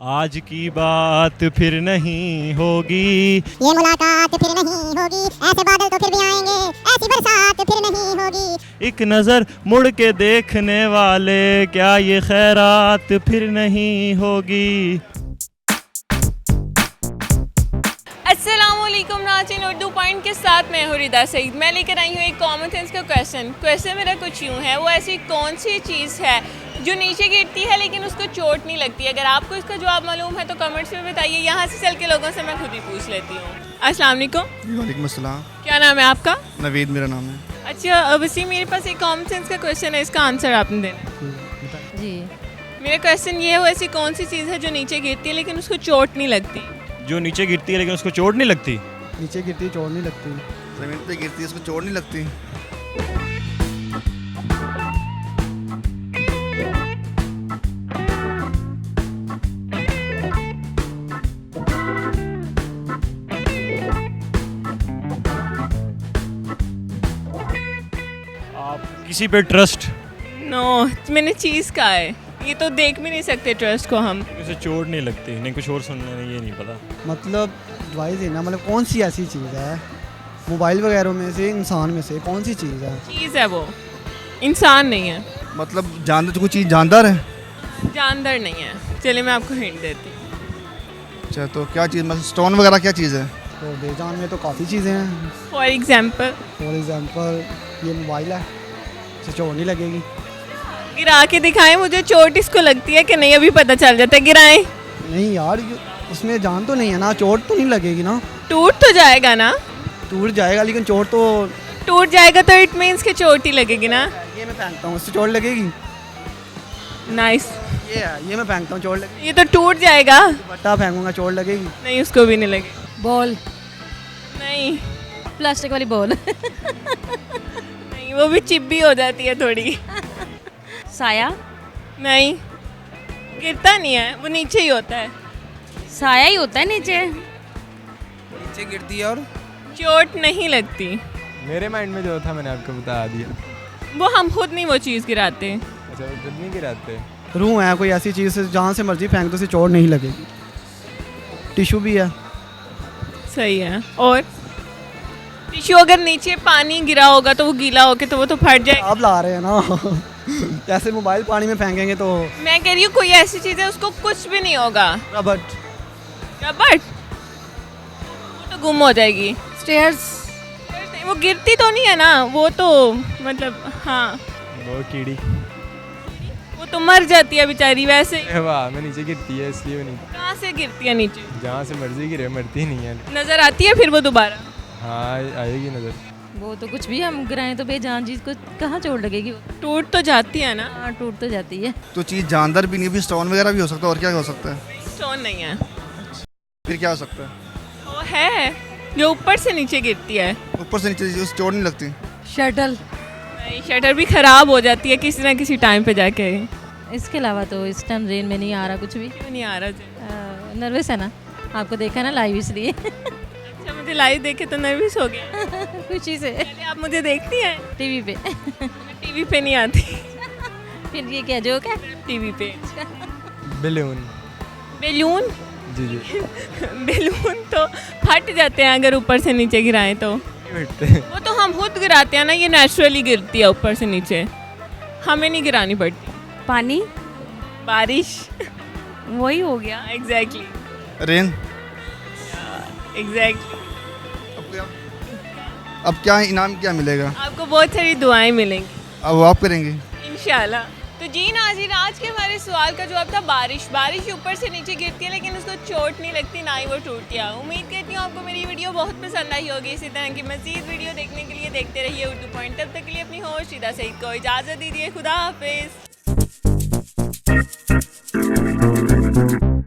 आज की बात फिर नहीं होगी, ये मुलाकात फिर नहीं होगी, ऐसे बादल तो फिर भी आएंगे, ऐसी बरसात फिर नहीं होगी। एक नज़र मुड़ के देखने वाले, क्या ये खैरात फिर नहीं होगी। अस्सलामुअलैकुम नाज़रीन, उर्दू पॉइंट के साथ मैं हूँ रिदा सईद। मैं लेकर आई हूँ एक कॉमन सेंस का क्वेश्चन मेरा कुछ यूँ है, वो ऐसी कौन सी चीज़ है जो नीचे गिरती है लेकिन उसको चोट नहीं लगती। अगर आपको इसका जवाब मालूम है तो कमेंट्स में बताइए। यहाँ से चल के लोगों से मैं खुद ही पूछ लेती हूँ। अस्सलाम वालेकुम। वालेकुम अस्सलाम। क्या नाम है आपका? नवीद मेरा नाम है। अच्छा वसीम, मेरे पास एक कॉमन सेंस का क्वेश्चन है, इसका आंसर आपने देना जी। मेरा क्वेश्चन ये है, वो ऐसी कौन सी चीज़ है जो नीचे गिरती है लेकिन उसको चोट नहीं लगती। जो नीचे गिरती है लेकिन उसको चोट नहीं लगती। नीचे गिरती चोट नहीं लगती। ज़मीन पे गिरती है, उसको चोट नहीं लगती। आप किसी पे ट्रस्ट, नो, मैंने चीज़ कहा है, ये तो देख भी नहीं सकते ट्रस्ट को हम। उसे चोट नहीं लगती। नहीं, कुछ और सुनने नहीं, ये नहीं पता। मतलब डिवाइस है ना, मतलब कौन सी ऐसी चीज़ है मोबाइल वगैरह में से, इंसान में से कौन सी चीज़ है? चीज़ है वो, इंसान नहीं है, मतलब जानदार, कोई चीज़ जानदार है। जानदार नहीं है। चलिए मैं आपको हिंट देती हूँ। अच्छा, तो क्या चीज़, मतलब स्टोन वगैरह क्या चीज़ है? तो बेजान में तो काफ़ी चीज़ें हैं। फॉर एग्जाम्पल फॉर एग्जांपल ये मोबाइल है, इसे चोट नहीं लगेगी। गिरा के दिखाएं मुझे, चोट इसको लगती है कि नहीं अभी पता चल जाता है। गिराएं। नहीं यार, उसमें जान तो नहीं है ना, चोट तो नहीं लगेगी ना। टूट तो जाएगा ना? टूट जाएगा लेकिन चोट तो। टूट जाएगा तो इट मीन्स कि चोट ही लगेगी ना। ये मैं फेंकता हूँ, उससे चोट लगेगी। नाइस। ये मैं फेंकता हूँ, चोट लगेगी। ये तो टूट जाएगा। बट्टा फेंकूंगा, चोट लगेगी। नहीं, उसको भी नहीं लगेगी। बॉल, नहीं प्लास्टिक वाली बॉल। नहीं, वो भी चिप्पी हो जाती है थोड़ी। साया, नहीं, गिरता नहीं है, वो नीचे ही होता है। साया ही होता है नीचे। नीचे गिरती है और चोट नहीं लगती। मेरे माइंड में जो था मैंने आपको बता दिया। वो हम खुद नहीं वो चीज़ गिराते। अच्छा, वो खुद नहीं गिराते। रूह है कोई ऐसी चीज़ से जहाँ से मर्जी फेंक दो, उसे चोट नहीं लगेगी। टिशू भी है। सही है। और टिश्यू अगर नीचे पानी गिरा होगा तो वो गीला होके तो वो तो फट जाएगा। आप ला रहे हैं ना। जैसे मोबाइल पानी में फेंकेंगे तो मैं कह रही हूँ कोई ऐसी चीज़ है उसको कुछ भी नहीं होगा। रबड़। रबड़ वो तो गुम हो जाएगी। स्टेयर्स, नहीं, वो गिरती तो नहीं है ना, वो तो मतलब हाँ, वो कीड़ी। वो तो मर जाती है बेचारी। वैसे वाह, मैं नीचे गिरती है इसलिए वो नहीं। कहाँ से गिरती है नीचे? जहाँ से मर्जी गिरे, मरती नहीं है। नज़र आती है फिर वो दोबारा। हाँ, आएगी नज़र। वो तो कुछ भी हम गिराएं तो बेजान चीज़ को कहाँ चोट लगेगी? टूट तो जाती है ना। हाँ, टूट तो जाती है। तो चीज़ जानदार भी नहीं, भी स्टोन वगैरह भी हो सकता है। और क्या हो सकता है? स्टोन नहीं है। फिर क्या हो सकता है? वो है जो ऊपर से नीचे गिरती है। ऊपर से नीचे उस चोट नहीं लगती। शटल। नहीं, शटर भी ख़राब हो जाती है किसी ना किसी टाइम पे जाके। इसके अलावा तो इस टाइम रेन में नहीं आ रहा कुछ भी। क्यों नहीं आ रहा? नर्वस है ना, आपको देखा ना लाइव इसलिए। अच्छा, मुझे लाइव देखे तो नर्वस हो गया। खुशी से। पहले आप मुझे देखती हैं? टीवी पे। मैं टीवी पे नहीं आती। फिर ये क्या जोक है? टीवी पे बेलून। बेलून। जी जी। बेलून तो फट जाते हैं अगर ऊपर से नीचे गिराएं तो। बैठते। वो तो हम खुद गिराते हैं ना, ये नेचुरली गिरती है ऊपर से नीचे, हमें नहीं गिरानी पड़ती। पानी, बारिश। वही हो गया। Exactly rain. एग्जैक्टली। अब क्या इनाम क्या मिलेगा? आपको बहुत सारी दुआएं मिलेंगी अब वो आप करेंगे। इंशाल्लाह। तो जी नाज़रीन, आज के हमारे सवाल का जवाब था बारिश। बारिश ऊपर से नीचे गिरती है लेकिन उसको चोट नहीं लगती, ना ही वो टूटती है। उम्मीद करती हूँ आपको मेरी वीडियो बहुत पसंद आई होगी। इसी तरह की मज़ीद वीडियो देखने के लिए देखते रहिए उर्दू पॉइंट। तब तक के लिए अपनी होस्ट रिदा सईद को इजाज़त दीजिए। खुदा हाफिज़।